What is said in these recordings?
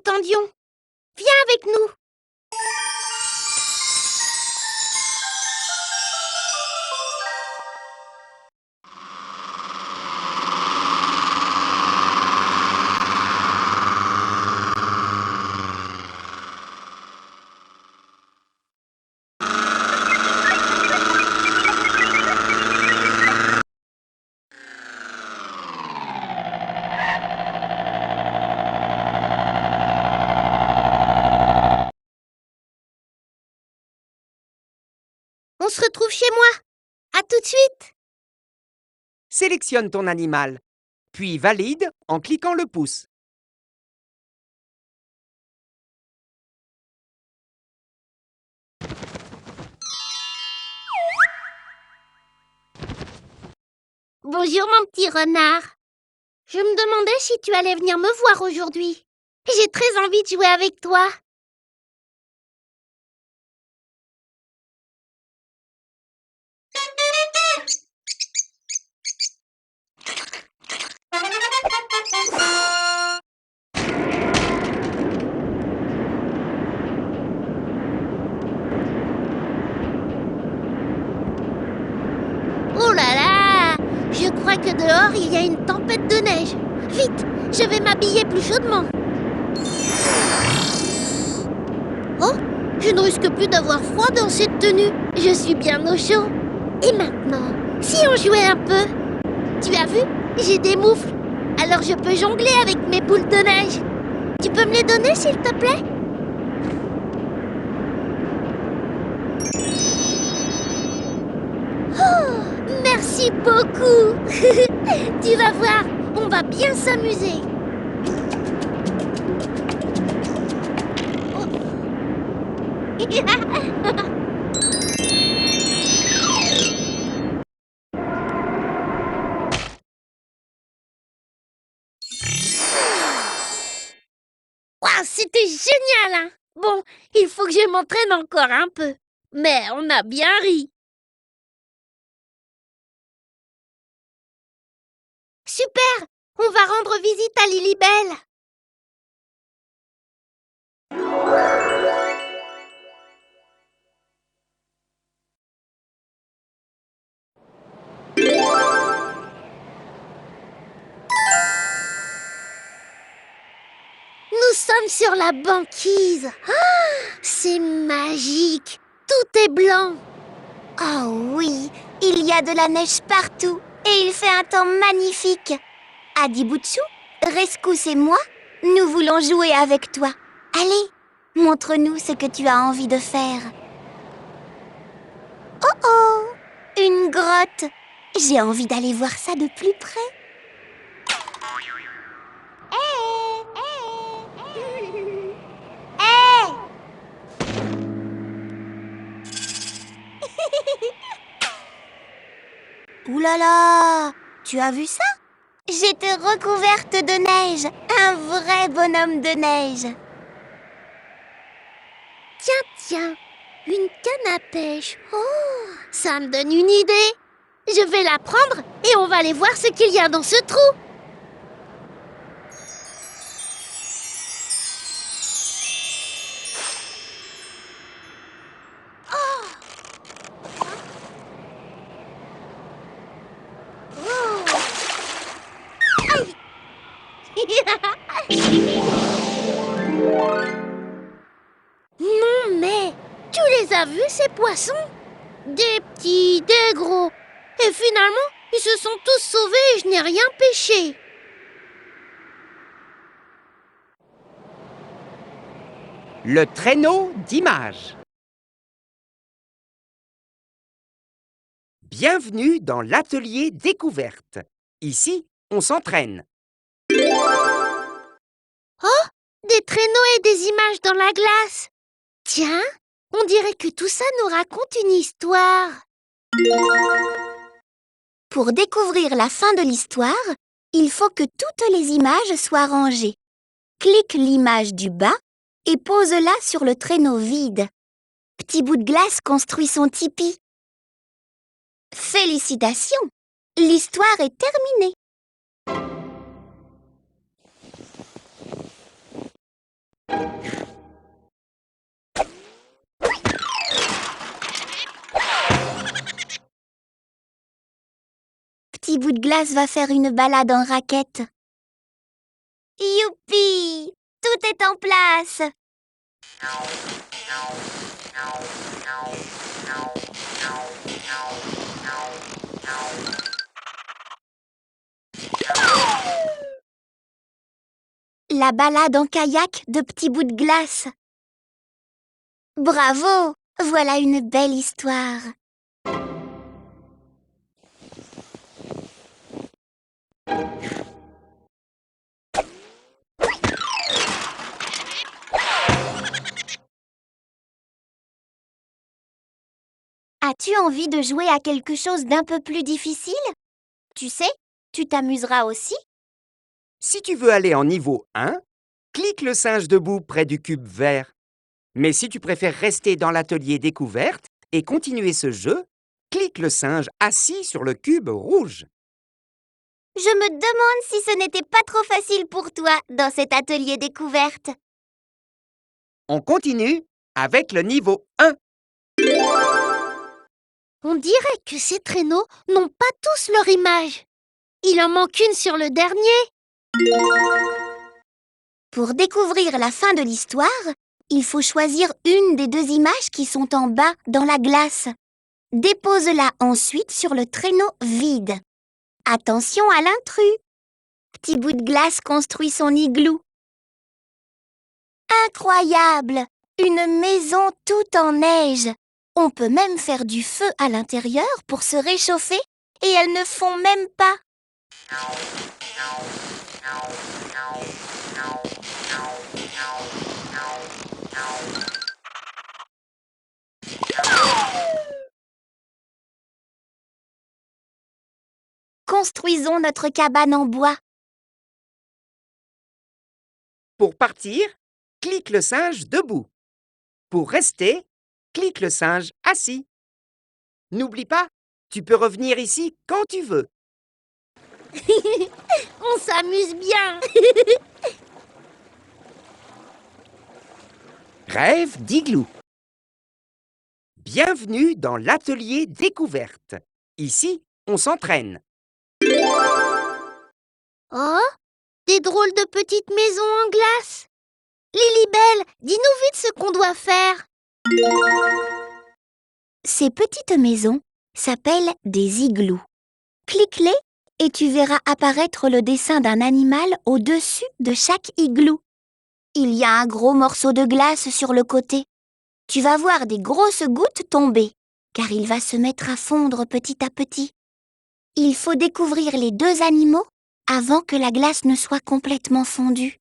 entendions. Viens avec nous. On se retrouve chez moi. À tout de suite. Sélectionne ton animal, puis valide en cliquant le pouce. Bonjour mon petit renard. Je me demandais si tu allais venir me voir aujourd'hui. J'ai très envie de jouer avec toi. Oh là là! Je crois que dehors, il y a une tempête de neige. Vite, je vais m'habiller plus chaudement. Oh, je ne risque plus d'avoir froid dans cette tenue. Je suis bien au chaud. Et maintenant, si on jouait un peu? Tu as vu? J'ai des moufles. Alors je peux jongler avec mes boules de neige. Tu peux me les donner, s'il te plaît? Oh, merci beaucoup. Tu vas voir, on va bien s'amuser. Waouh, c'était génial, hein? Bon, il faut que je m'entraîne encore un peu. Mais on a bien ri. Super! On va rendre visite à Lilibelle. Nous sommes sur la banquise. Ah, c'est magique. Tout est blanc. Oh oui, il y a de la neige partout et il fait un temps magnifique. Adibutsu, Rescousse et moi, nous voulons jouer avec toi. Allez, montre-nous ce que tu as envie de faire. Oh oh, une grotte. J'ai envie d'aller voir ça de plus près. Ouh là là, tu as vu ça? J'étais recouverte de neige, un vrai bonhomme de neige. Tiens, une canne à pêche. Oh, ça me donne une idée. Je vais la prendre et on va aller voir ce qu'il y a dans ce trou. Non mais, tu les as vus ces poissons? Des petits, des gros. Et finalement, ils se sont tous sauvés et je n'ai rien pêché. Le traîneau d'images. Bienvenue dans l'atelier découverte. Ici, on s'entraîne. Oh, des traîneaux et des images dans la glace. Tiens, on dirait que tout ça nous raconte une histoire. Pour découvrir la fin de l'histoire, il faut que toutes les images soient rangées. Clique l'image du bas et pose-la sur le traîneau vide. Petit bout de glace construit son tipi. Félicitations! L'histoire est terminée. Petit bout de glace va faire une balade en raquette. Youpi! Tout est en place! La balade en kayak de petits bouts de glace. Bravo! Voilà une belle histoire. As-tu envie de jouer à quelque chose d'un peu plus difficile? Tu sais, tu t'amuseras aussi. Si tu veux aller en niveau 1, clique le singe debout près du cube vert. Mais si tu préfères rester dans l'atelier découverte et continuer ce jeu, clique le singe assis sur le cube rouge. Je me demande si ce n'était pas trop facile pour toi dans cet atelier découverte. On continue avec le niveau 1. On dirait que ces traîneaux n'ont pas tous leur image. Il en manque une sur le dernier. Pour découvrir la fin de l'histoire, il faut choisir une des deux images qui sont en bas dans la glace. Dépose-la ensuite sur le traîneau vide. Attention à l'intrus. Petit bout de glace construit son igloo. Incroyable! Une maison toute en neige. On peut même faire du feu à l'intérieur pour se réchauffer et elles ne fond même pas. Construisons notre cabane en bois. Pour partir, clique le singe debout. Pour rester, clique le singe assis. N'oublie pas, tu peux revenir ici quand tu veux. On s'amuse bien. Rêve d'igloo. Bienvenue dans l'atelier découverte. Ici, on s'entraîne. Oh, des drôles de petites maisons en glace. Lilibelle, dis-nous vite ce qu'on doit faire. Ces petites maisons s'appellent des igloos. Clique-les et tu verras apparaître le dessin d'un animal au-dessus de chaque igloo. Il y a un gros morceau de glace sur le côté. Tu vas voir des grosses gouttes tomber, car il va se mettre à fondre petit à petit. Il faut découvrir les deux animaux avant que la glace ne soit complètement fondue.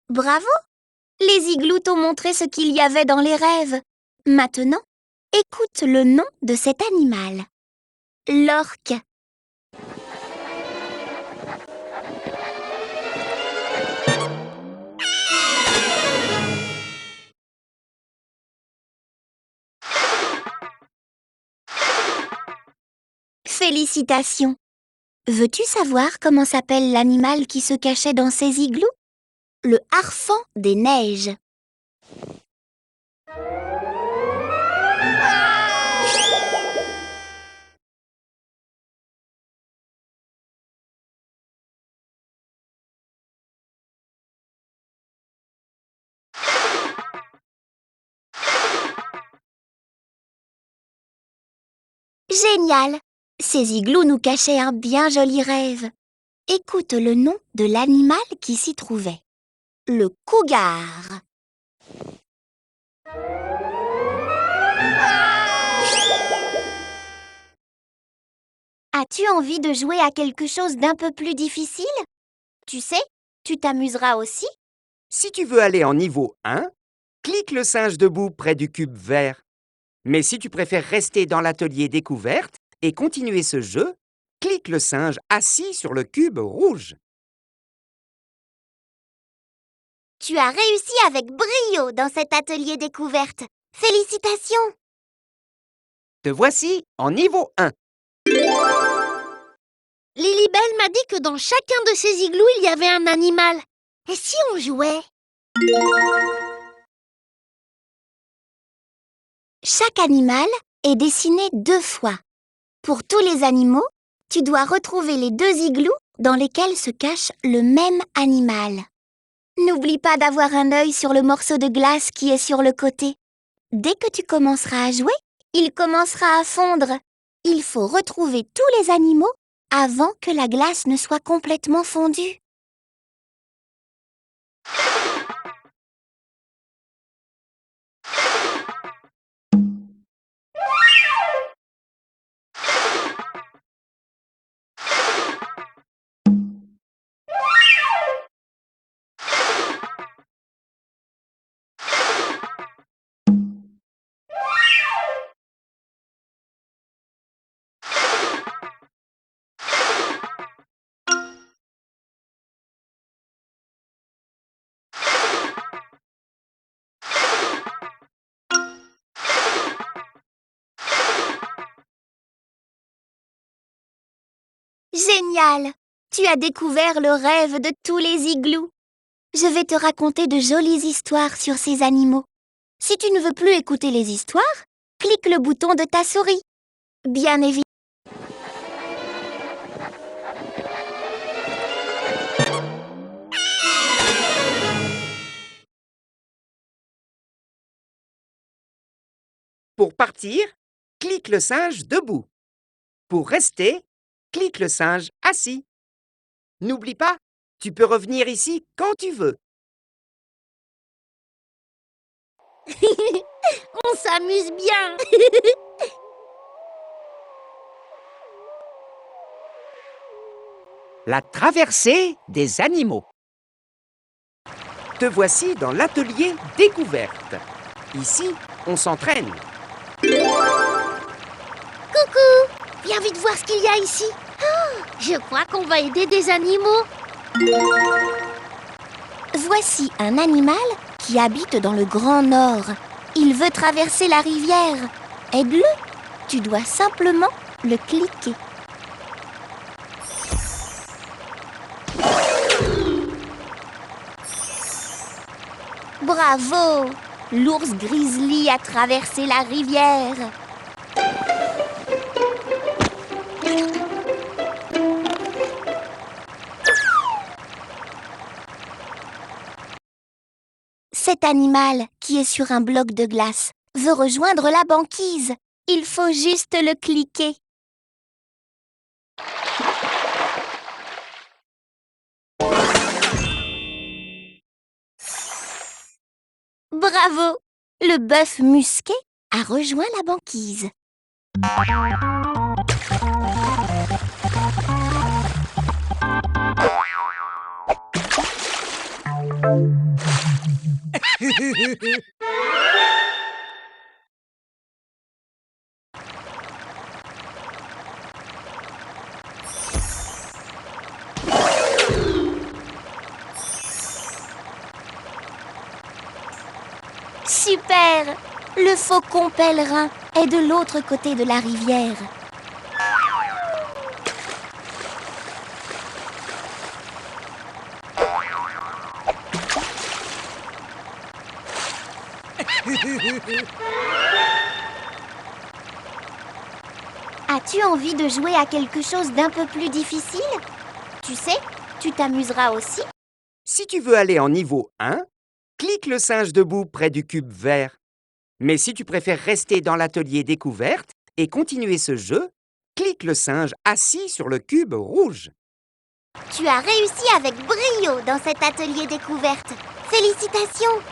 Bravo! Les igloos t'ont montré ce qu'il y avait dans les rêves. Maintenant, écoute le nom de cet animal. L'orque. Félicitations! Veux-tu savoir comment s'appelle l'animal qui se cachait dans ces igloos? Le harfang des neiges. Génial! Ces igloos nous cachaient un bien joli rêve. Écoute le nom de l'animal qui s'y trouvait. Le cougar. As-tu envie de jouer à quelque chose d'un peu plus difficile? Tu sais, tu t'amuseras aussi. Si tu veux aller en niveau 1, clique le singe debout près du cube vert. Mais si tu préfères rester dans l'atelier découverte et continuer ce jeu, clique le singe assis sur le cube rouge. Tu as réussi avec brio dans cet atelier découverte. Félicitations! Te voici en niveau 1. Lilibelle m'a dit que dans chacun de ces igloos, il y avait un animal. Et si on jouait? Chaque animal est dessiné 2 fois. Pour tous les animaux, tu dois retrouver les 2 igloos dans lesquels se cache le même animal. N'oublie pas d'avoir un œil sur le morceau de glace qui est sur le côté. Dès que tu commenceras à jouer, il commencera à fondre. Il faut retrouver tous les animaux avant que la glace ne soit complètement fondue. Génial! Tu as découvert le rêve de tous les igloos. Je vais te raconter de jolies histoires sur ces animaux. Si tu ne veux plus écouter les histoires, clique le bouton de ta souris. Bien évidemment. Pour partir, clique le singe debout. Pour rester, clique le singe assis. N'oublie pas, tu peux revenir ici quand tu veux. On s'amuse bien. La traversée des animaux. Te voici dans l'atelier découverte. Ici, on s'entraîne. Coucou! Viens vite voir ce qu'il y a ici. Oh, je crois qu'on va aider des animaux. Voici un animal qui habite dans le Grand Nord. Il veut traverser la rivière. Aide-le. Tu dois simplement le cliquer. Bravo! L'ours grizzly a traversé la rivière. Cet animal, qui est sur un bloc de glace, veut rejoindre la banquise. Il faut juste le cliquer. Bravo! Le bœuf musqué a rejoint la banquise. Super! Le faucon pèlerin est de l'autre côté de la rivière. As-tu envie de jouer à quelque chose d'un peu plus difficile? Tu sais, tu t'amuseras aussi. Si tu veux aller en niveau 1, clique le singe debout près du cube vert. Mais si tu préfères rester dans l'atelier découverte et continuer ce jeu, clique le singe assis sur le cube rouge. Tu as réussi avec brio dans cet atelier découverte. Félicitations!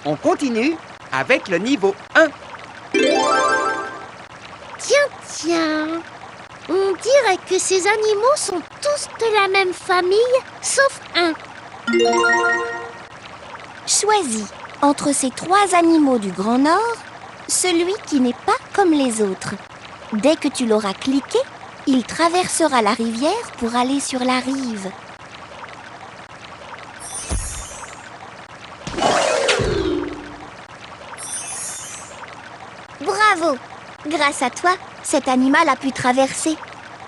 On continue avec le niveau 1. Tiens. On dirait que ces animaux sont tous de la même famille, sauf un. Choisis entre ces 3 animaux du Grand Nord, celui qui n'est pas comme les autres. Dès que tu l'auras cliqué, il traversera la rivière pour aller sur la rive. Bravo! Grâce à toi, Cet animal a pu traverser.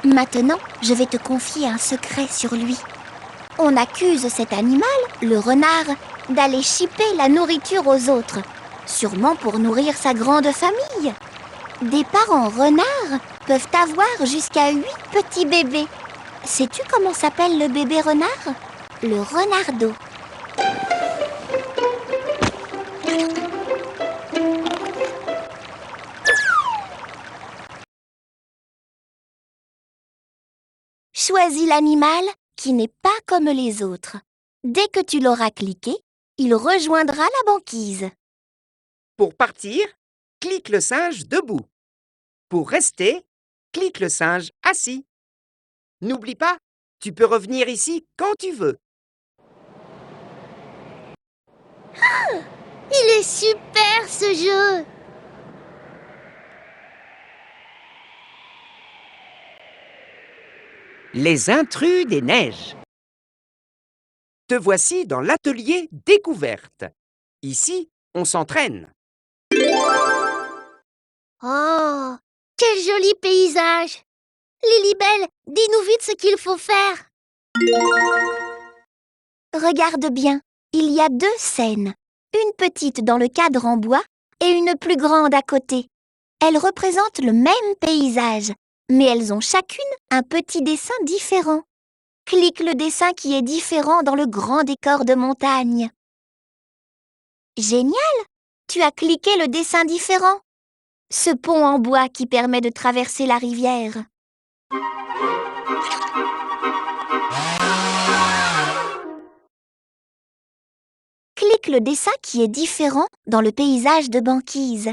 Maintenant, je vais te confier un secret sur lui. On accuse cet animal, le renard, d'aller chipper la nourriture aux autres, sûrement pour nourrir sa grande famille. Des parents renards peuvent avoir jusqu'à 8 petits bébés. Sais-tu comment s'appelle le bébé renard? Le renardeau. Choisis l'animal qui n'est pas comme les autres. Dès que tu l'auras cliqué, il rejoindra la banquise. Pour partir, clique le singe debout. Pour rester, clique le singe assis. N'oublie pas, tu peux revenir ici quand tu veux. Il est super ce jeu! Les intrus des neiges. Te voici dans l'atelier découverte. Ici, on s'entraîne. Oh, quel joli paysage! Lilibelle, dis-nous vite ce qu'il faut faire. Regarde bien, il y a 2 scènes. Une petite dans le cadre en bois et une plus grande à côté. Elles représentent le même paysage, mais elles ont chacune un petit dessin différent. Clique le dessin qui est différent dans le grand décor de montagne. Génial! Tu as cliqué le dessin différent. Ce pont en bois qui permet de traverser la rivière. Clique le dessin qui est différent dans le paysage de banquise.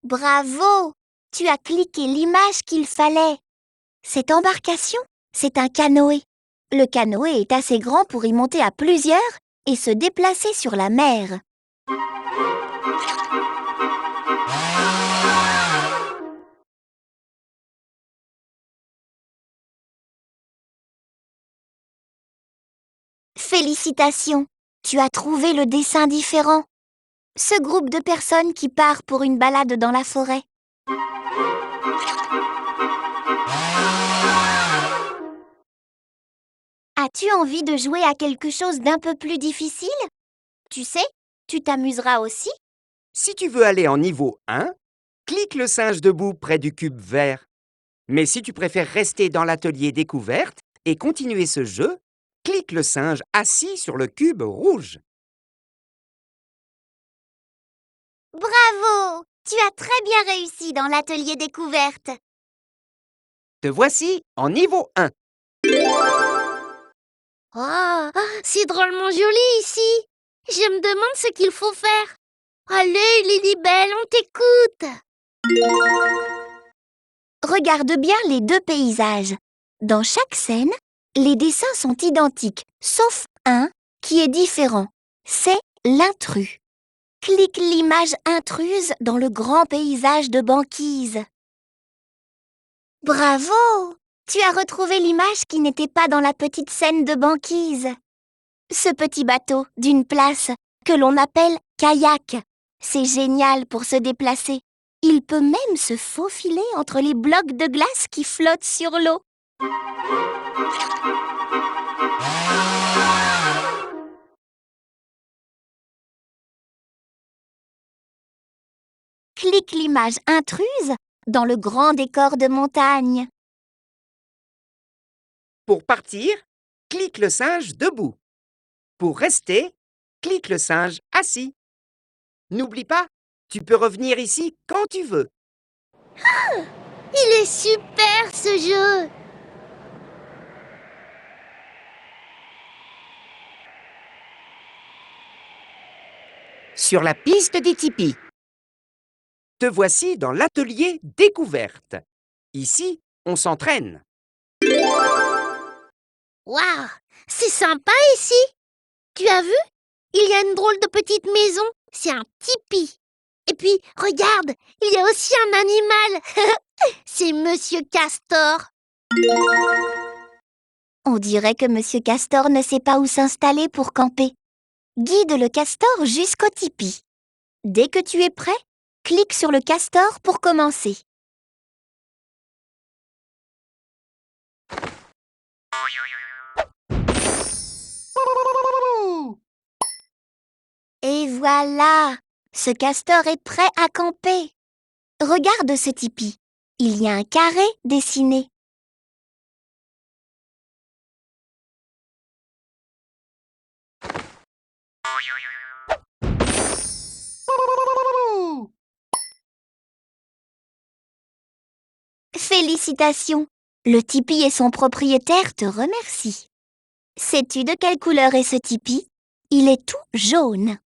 Bravo! Tu as cliqué l'image qu'il fallait. Cette embarcation, c'est un canoë. Le canoë est assez grand pour y monter à plusieurs et se déplacer sur la mer. Félicitations! Tu as trouvé le dessin différent. Ce groupe de personnes qui part pour une balade dans la forêt. As-tu envie de jouer à quelque chose d'un peu plus difficile? Tu sais, tu t'amuseras aussi. Si tu veux aller en niveau 1, clique le singe debout près du cube vert. Mais si tu préfères rester dans l'atelier découverte et continuer ce jeu, clique le singe assis sur le cube rouge. Bravo! Tu as très bien réussi dans l'atelier découverte. Te voici en niveau 1. Oh, c'est drôlement joli ici. Je me demande ce qu'il faut faire. Allez, Lilibelle, on t'écoute. Regarde bien les 2 paysages. Dans chaque scène, les dessins sont identiques, sauf un qui est différent. C'est l'intrus. Clique l'image intruse dans le grand paysage de banquise. Bravo! Tu as retrouvé l'image qui n'était pas dans la petite scène de banquise. Ce petit bateau d'une place que l'on appelle kayak. C'est génial pour se déplacer. Il peut même se faufiler entre les blocs de glace qui flottent sur l'eau. Clique l'image intruse dans le grand décor de montagne. Pour partir, clique le singe debout. Pour rester, clique le singe assis. N'oublie pas, tu peux revenir ici quand tu veux. Il est super ce jeu. Sur la piste des tipis. Te voici dans l'atelier découverte. Ici, on s'entraîne. Waouh, c'est sympa ici. Tu as vu? Il y a une drôle de petite maison. C'est un tipi. Et puis, regarde, il y a aussi un animal. C'est Monsieur Castor. On dirait que Monsieur Castor ne sait pas où s'installer pour camper. Guide le castor jusqu'au tipi. Dès que tu es prêt, clique sur le castor pour commencer. Et voilà, ce castor est prêt à camper. Regarde ce tipi. Il y a un carré dessiné. Félicitations! Le tipi et son propriétaire te remercient. Sais-tu de quelle couleur est ce tipi? Il est tout jaune.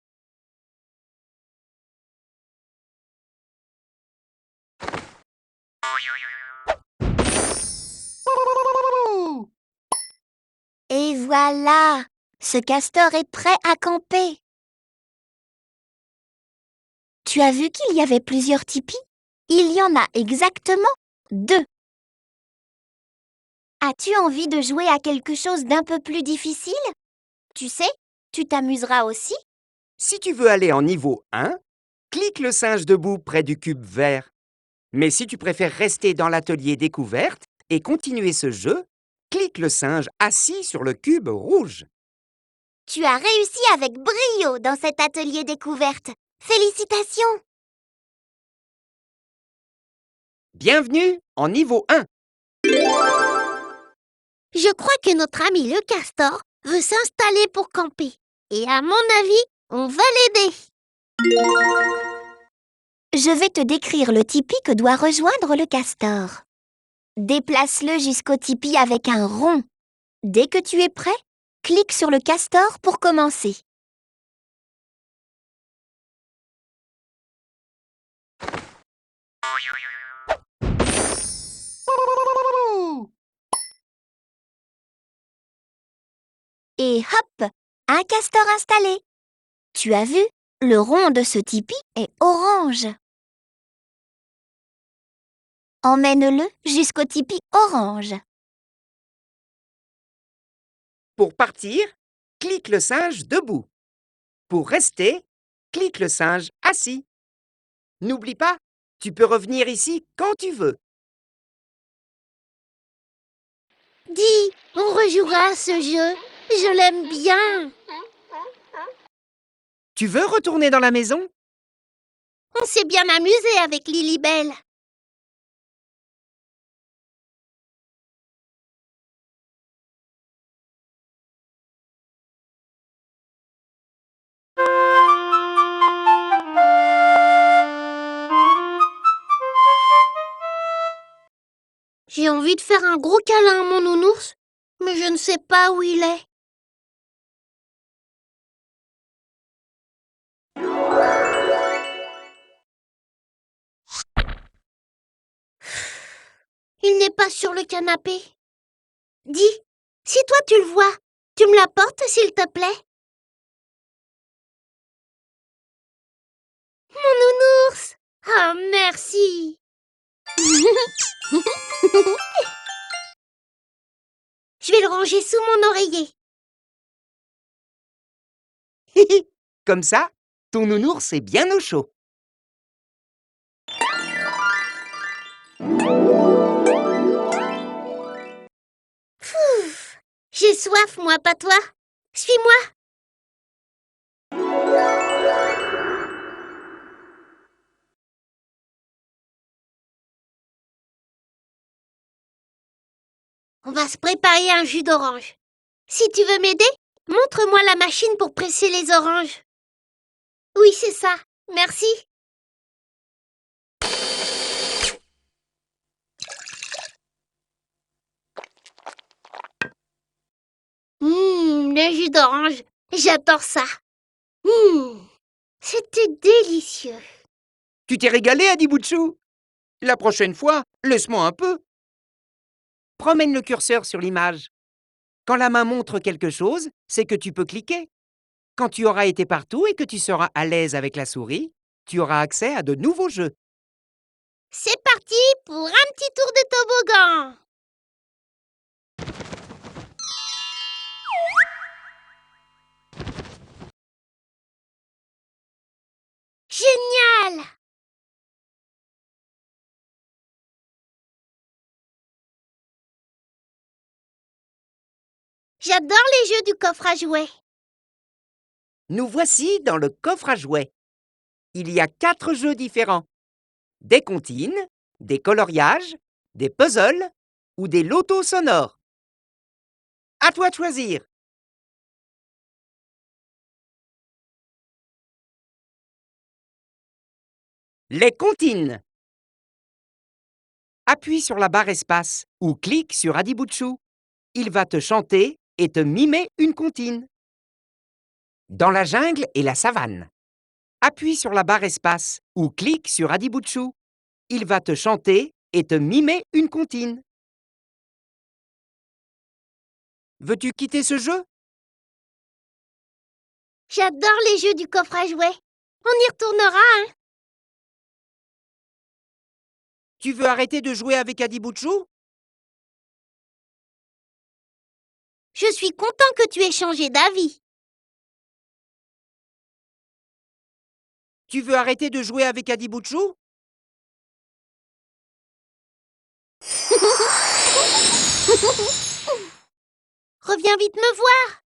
Et voilà, ce castor est prêt à camper. Tu as vu qu'il y avait plusieurs tipis? Il y en a exactement 2. As-tu envie de jouer à quelque chose d'un peu plus difficile? Tu sais, tu t'amuseras aussi. Si tu veux aller en niveau 1, clique le singe debout près du cube vert. Mais si tu préfères rester dans l'atelier découverte et continuer ce jeu, clique le singe assis sur le cube rouge. Tu as réussi avec brio dans cet atelier découverte. Félicitations! Bienvenue en niveau 1. Je crois que notre ami le castor veut s'installer pour camper. Et à mon avis, on va l'aider. Je vais te décrire le tipi que doit rejoindre le castor. Déplace-le jusqu'au tipi avec un rond. Dès que tu es prêt, clique sur le castor pour commencer. Et hop, un castor installé. Tu as vu, le rond de ce tipi est orange. Emmène-le jusqu'au tipi orange. Pour partir, clique le singe debout. Pour rester, clique le singe assis. N'oublie pas, tu peux revenir ici quand tu veux. Dis, on rejouera à ce jeu. Je l'aime bien. Tu veux retourner dans la maison? On s'est bien amusé avec Lilibelle. J'ai envie de faire un gros câlin à mon nounours, mais je ne sais pas où il est. Il n'est pas sur le canapé. Dis, si toi tu le vois, tu me l'apportes s'il te plaît? Mon nounours! Oh, merci! Je vais le ranger sous mon oreiller. Comme ça, ton nounours est bien au chaud. J'ai soif, moi, pas toi. Suis-moi. On va se préparer un jus d'orange. Si tu veux m'aider, montre-moi la machine pour presser les oranges. Oui, c'est ça. Merci. Le jus d'orange, j'adore ça. C'était délicieux. Tu t'es régalé, Adibouchou? La prochaine fois, laisse-moi un peu. Promène le curseur sur l'image. Quand la main montre quelque chose, c'est que tu peux cliquer. Quand tu auras été partout et que tu seras à l'aise avec la souris, tu auras accès à de nouveaux jeux. C'est parti pour un petit tour de toboggan. Génial! J'adore les jeux du coffre à jouets. Nous voici dans le coffre à jouets. Il y a 4 jeux différents. Des comptines, des coloriages, des puzzles ou des lotos sonores. À toi de choisir. Les comptines. Appuie sur la barre espace ou clique sur Adibouchou. Il va te chanter et te mimer une comptine. Dans la jungle et la savane. Appuie sur la barre espace ou clique sur Adibouchou. Il va te chanter et te mimer une comptine. Veux-tu quitter ce jeu? J'adore les jeux du coffre à jouets. On y retournera, hein? Tu veux arrêter de jouer avec Adibouchou? Je suis content que tu aies changé d'avis. Tu veux arrêter de jouer avec Adibouchou? Reviens vite me voir.